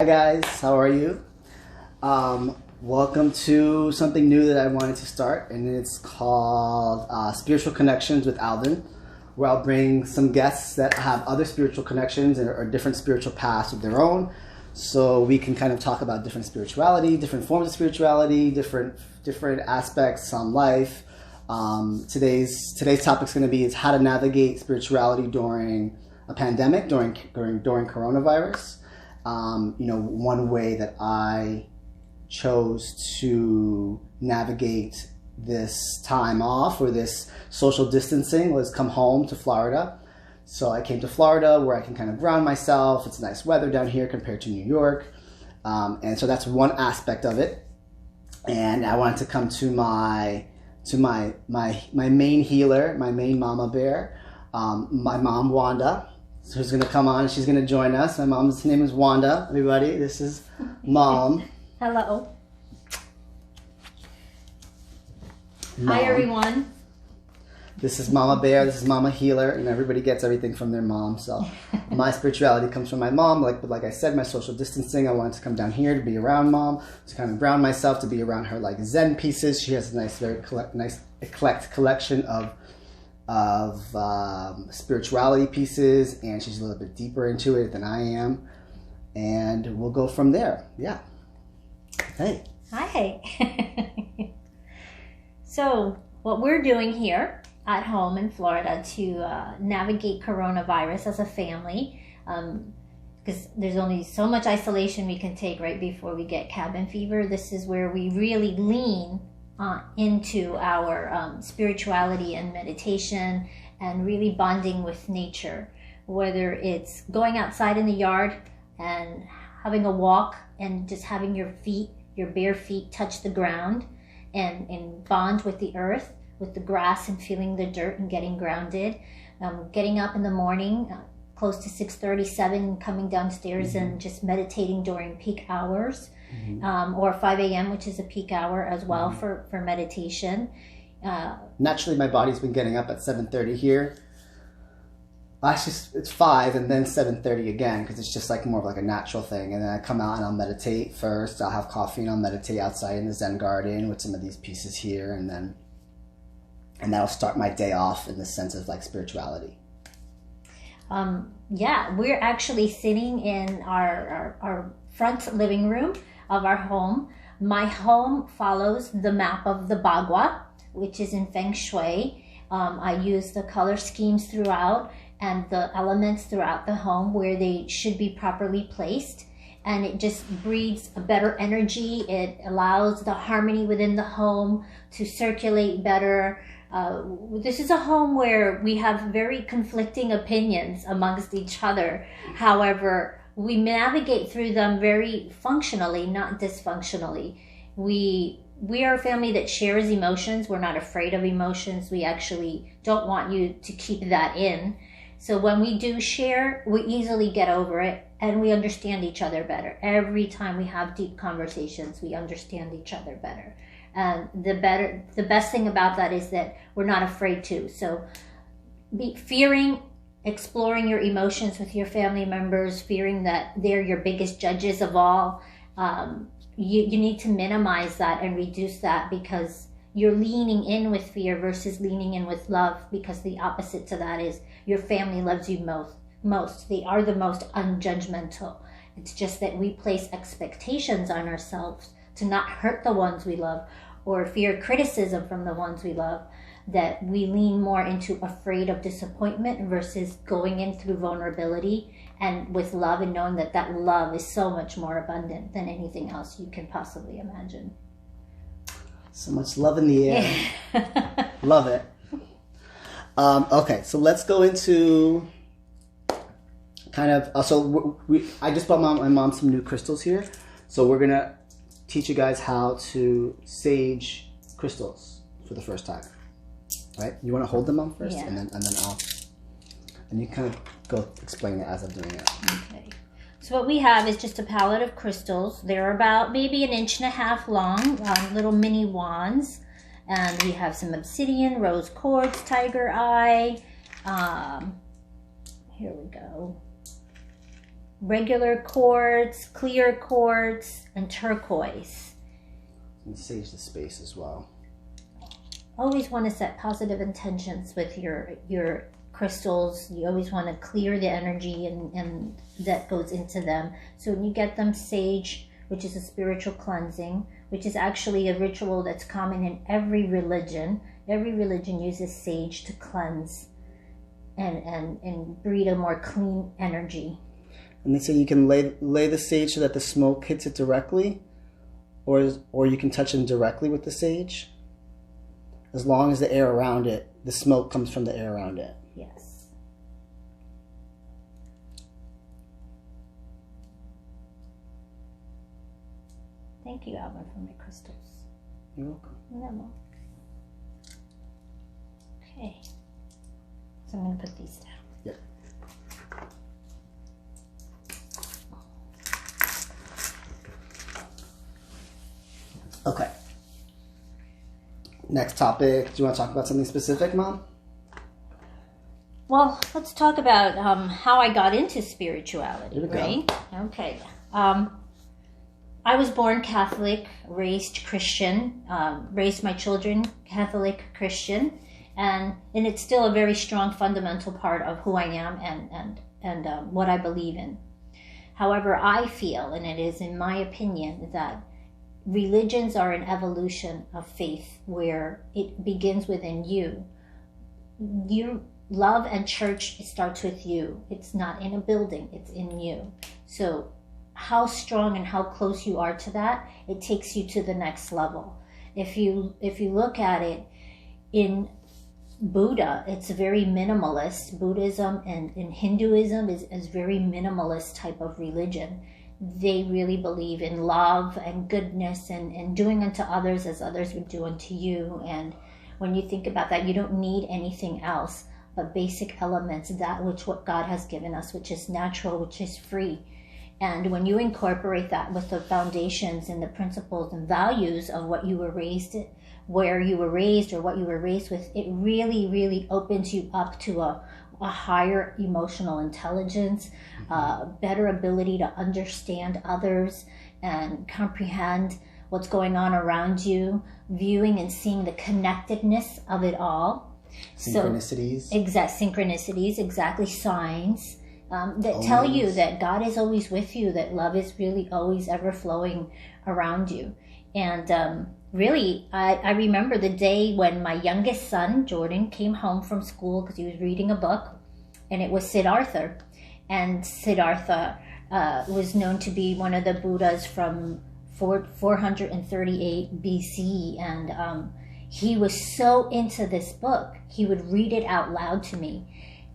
guys, how are you? Welcome to something new that I wanted to start, and it's called Spiritual Connections with Alvin, where I'll bring some guests that have other spiritual connections or different spiritual paths of their own, so we can kind of talk about different spirituality, different forms of spirituality, different aspects on life. Today's topic is going to be how to navigate spirituality during a pandemic, during coronavirus. One way that I chose to navigate this time off or this social distancing was come home to Florida. So I came to Florida where I can kind of ground myself. It's nice weather down here compared to New York. And so that's one aspect of it. And I wanted to come to my main healer, my main mama bear, my mom, Wanda, who's going to come on. She's going to join us. My mom's name is Wanda, everybody. This is Mom. Hello. Mom. Hi, everyone. This is Mama Bear. This is Mama Healer, and everybody gets everything from their mom. So my spirituality comes from my mom. Like I said, my social distancing, I wanted to come down here to be around Mom, to kind of ground myself, to be around her like Zen pieces. She has a nice, very eclectic collection of spirituality pieces, and she's a little bit deeper into it than I am, and we'll go from there. Yeah. Hey. Hi. So what we're doing here at home in Florida to navigate coronavirus as a family, because there's only so much isolation we can take right before we get cabin fever. This is where we really lean into our spirituality and meditation and really bonding with nature, whether it's going outside in the yard and having a walk and just having your bare feet touch the ground and bond with the earth, with the grass, and feeling the dirt and getting grounded, getting up in the morning close to 6:37, coming downstairs and just meditating during peak hours, or 5 a.m., which is a peak hour as well for meditation. Naturally, my body's been getting up at 7:30 here. Actually, it's 5 and then 7:30 again, because it's just like more of like a natural thing. And then I come out and I'll meditate first. I'll have coffee and I'll meditate outside in the Zen garden with some of these pieces here, and that'll start my day off in the sense of like spirituality. Yeah, we're actually sitting in our front living room of our home. My home follows the map of the Bagua, which is in Feng Shui. I use the color schemes throughout and the elements throughout the home where they should be properly placed. And it just breeds a better energy. It allows the harmony within the home to circulate better. This is a home where we have very conflicting opinions amongst each other. However, we navigate through them very functionally, not dysfunctionally. We are a family that shares emotions. We're not afraid of emotions. We actually don't want you to keep that in. So when we do share, we easily get over it and we understand each other better. Every time we have deep conversations, we understand each other better. And the best thing about that is that we're not afraid to. So exploring your emotions with your family members, fearing that they're your biggest judges of all, you need to minimize that and reduce that, because you're leaning in with fear versus leaning in with love, because the opposite to that is your family loves you most. They are the most unjudgmental. It's just that we place expectations on ourselves to not hurt the ones we love or fear criticism from the ones we love, that we lean more into afraid of disappointment versus going in through vulnerability and with love, and knowing that that love is so much more abundant than anything else you can possibly imagine. So much love in the air. Love it. Okay, so let's go into kind of, I just bought my mom some new crystals here. So we're going to teach you guys how to sage crystals for the first time. Right? You want to hold them on first? Yeah. And then you kind of go explain it as I'm doing it. Okay. So what we have is just a palette of crystals. They're about maybe 1.5 inches long, little mini wands. And we have some obsidian, rose quartz, tiger eye. Here we go. regular quartz, clear quartz, and turquoise. And sage the space as well. Always want to set positive intentions with your crystals. You always want to clear the energy and that goes into them. So when you get them sage, which is a spiritual cleansing, which is actually a ritual that's common in every religion. Every religion uses sage to cleanse and breed a more clean energy. And they say you can lay the sage so that the smoke hits it directly, or you can touch them directly with the sage. As long as the air around it, the smoke comes from the air around it. Yes. Thank you, Alvin, for my crystals. You're welcome. No. Okay. So I'm going to put these down. Yeah. Okay. Next topic. Do you want to talk about something specific, Mom? Well, let's talk about how I got into spirituality, right? Okay. I was born Catholic, raised Christian, raised my children Catholic, Christian, and it's still a very strong fundamental part of who I am and what I believe in. However, I feel, and it is in my opinion, that religions are an evolution of faith where it begins within you. Your love and church starts with you. It's not in a building, it's in you. So how strong and how close you are to that, it takes you to the next level. If you look at it in Buddha, it's very minimalist. Buddhism and Hinduism is very minimalist type of religion. They really believe in love and goodness and doing unto others as others would do unto you. And when you think about that, you don't need anything else but basic elements, that what God has given us, which is natural, which is free. And when you incorporate that with the foundations and the principles and values of what you were raised, where you were raised or what you were raised with, it really, really opens you up to a higher emotional intelligence, better ability to understand others and comprehend what's going on around you, viewing and seeing the connectedness of it all. Synchronicities. Synchronicities, exactly, signs that tell you that God is always with you, that love is really always ever flowing around you. And really, I remember the day when my youngest son, Jordan, came home from school because he was reading a book, and it was Siddhartha. And Siddhartha was known to be one of the Buddhas from 438 BC, and he was so into this book, he would read it out loud to me.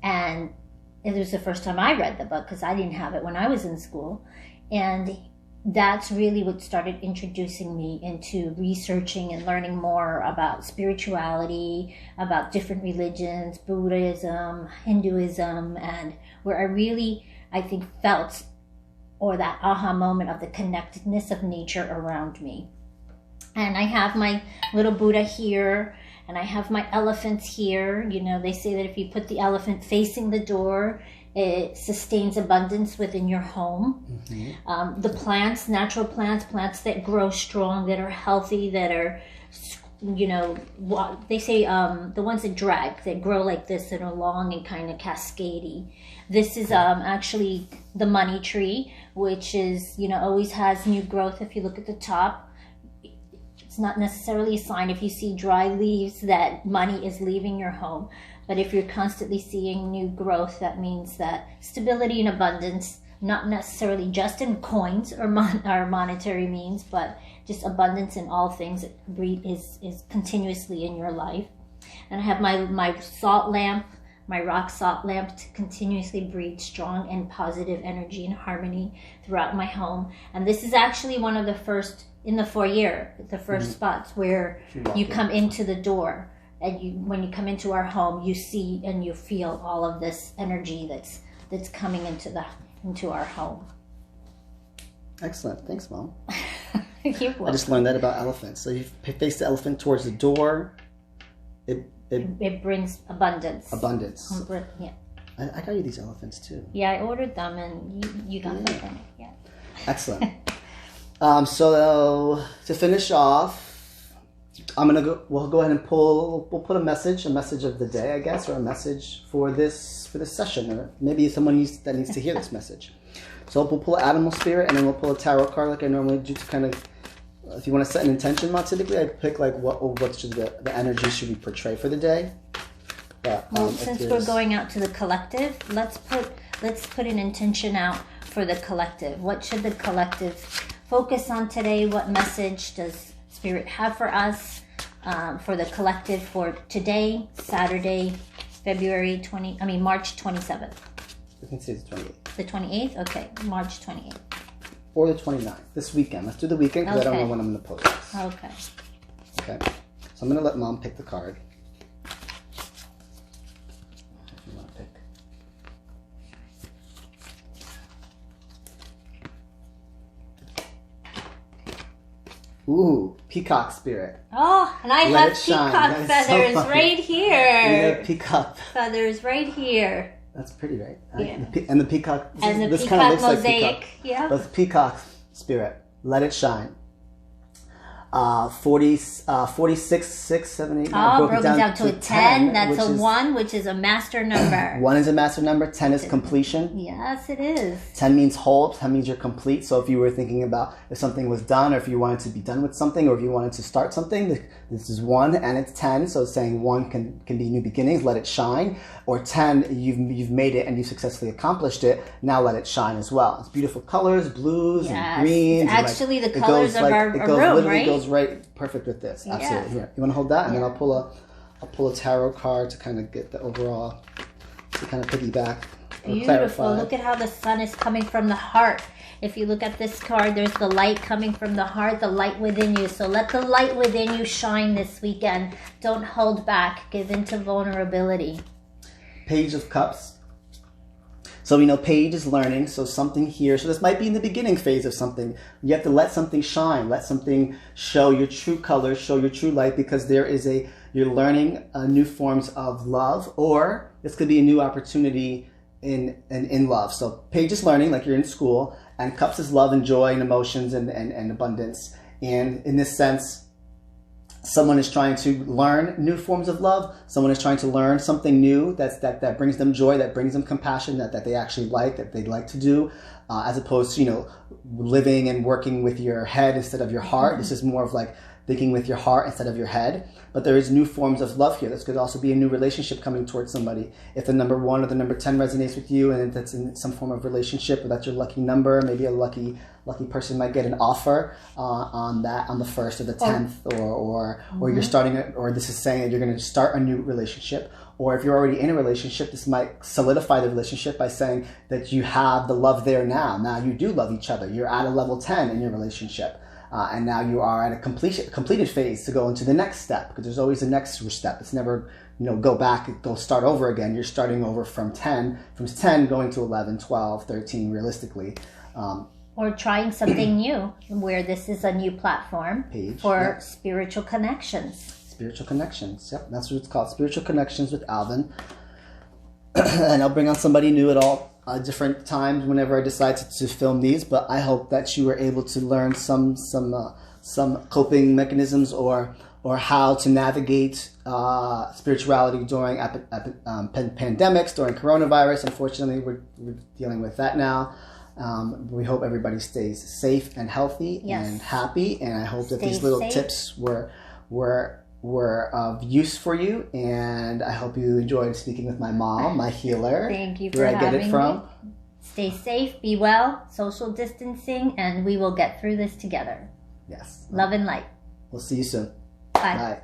And it was the first time I read the book because I didn't have it when I was in school. And that's really what started introducing me into researching and learning more about spirituality, about different religions, Buddhism, Hinduism, and where I really, I think, felt, or that aha moment of the connectedness of nature around me. And I have my little Buddha here, and I have my elephants here. You know, they say that if you put the elephant facing the door, it sustains abundance within your home. Mm-hmm. The plants, natural plants, plants that grow strong, that are healthy, that are, you know, they say the ones that drag, that grow like this, that are long and kind of cascadey. This is actually the money tree, which is, you know, always has new growth. If you look at the top, it's not necessarily a sign if you see dry leaves that money is leaving your home. But if you're constantly seeing new growth, that means that stability and abundance, not necessarily just in coins or monetary means, but just abundance in all things is continuously in your life. And I have my salt lamp, my rock salt lamp, to continuously breathe strong and positive energy and harmony throughout my home. And this is actually one of the first, in the foyer, the first spots where you come into the door. And when you come into our home, you see and you feel all of this energy that's coming into our home. Excellent. Thanks, Mom. You're welcome. I just learned that about elephants. So you face the elephant towards the door. It brings abundance. Abundance. Yeah. I got you these elephants too. Yeah, I ordered them and you got them for me. Yeah. Excellent. So to finish off, we'll go ahead and we'll put a message of the day, I guess, or a message for this session, or maybe someone that needs to hear this message. So we'll pull an animal spirit, and then we'll pull a tarot card like I normally do to kind of, if you want to set an intention, typically I pick like what should the energy should we portray for the day. But, since we're going out to the collective, let's put an intention out for the collective. What should the collective focus on today? What message does Spirit have for us, for the collective for today, Saturday, March 27th? We can say the 28th. The 28th? Okay, March 28th. Or the 29th, this weekend. Let's do the weekend because I don't know when I'm going to post this. Okay. Okay. So I'm going to let Mom pick the card. If you want to pick. Ooh, peacock spirit. Oh, and I have peacock feathers right here. You have peacock feathers right here. That's pretty, right? Yeah. And the peacock. This kind of looks mosaic. Like peacock. Yeah. But the peacock spirit, let it shine. 46, 6, 7, 8, 9. Broken down to a 10. That's a 1, which is a master number. 1 is a master number. 10 is completion. Yes, it is. 10 means whole. 10 means you're complete. So if you were thinking about if something was done, or if you wanted to be done with something, or if you wanted to start something, this is 1 and it's 10. So it's saying 1 can be new beginnings. Let it shine. Or 10, you've made it and you successfully accomplished it. Now let it shine as well. It's beautiful colors, blues and greens. It's actually the colors of our room, right? It goes right perfect with this. Absolutely. Here, you want to hold that, and then I'll pull a tarot card to kind of get the overall, to kind of piggyback. Beautiful. Clarify. Look at how the sun is coming from the heart. If you look at this card, there's the light coming from the heart, the light within you. So let the light within you shine this weekend. Don't hold back. Give into vulnerability. Page of Cups. So we know Page is learning, so something here. So this might be in the beginning phase of something. You have to let something shine, let something show your true colors, show your true light, because you're learning new forms of love, or this could be a new opportunity in love. So Page is learning, like you're in school, and Cups is love and joy and emotions and abundance. And in this sense, someone is trying to learn new forms of love. Someone is trying to learn something new that brings them joy, that brings them compassion, that they actually like, that they'd like to do, as opposed to, living and working with your head instead of your heart. This is more of like thinking with your heart instead of your head. But there is new forms of love here. This could also be a new relationship coming towards somebody. If the number 1 or the number 10 resonates with you, and that's in some form of relationship, or that's your lucky number, maybe a lucky person might get an offer on the 1st or the 10th, or you're starting it, or this is saying that you're going to start a new relationship. Or if you're already in a relationship, this might solidify the relationship by saying that you have the love there now. Now you do love each other. You're at a level 10 in your relationship. And now you are at a completed phase to go into the next step, because there's always a next step. It's never, go back, go start over again. You're starting over from 10 going to 11, 12, 13, realistically. Or trying something new, where this is a new platform for spiritual connections. Spiritual connections, yep, that's what it's called. Spiritual connections with Alvin. And I'll bring on somebody new at all different times whenever I decide to film these, but I hope that you were able to learn some coping mechanisms or how to navigate spirituality during pandemics, during coronavirus. Unfortunately, we're dealing with that now. We hope everybody stays safe and healthy and happy, and I hope that these little tips were of use for you, and I hope you enjoyed speaking with my mom, my healer. Thank you for having me. Where I get it from. Stay safe, be well, social distancing, and we will get through this together. Yes. Love and light. We'll see you soon. Bye.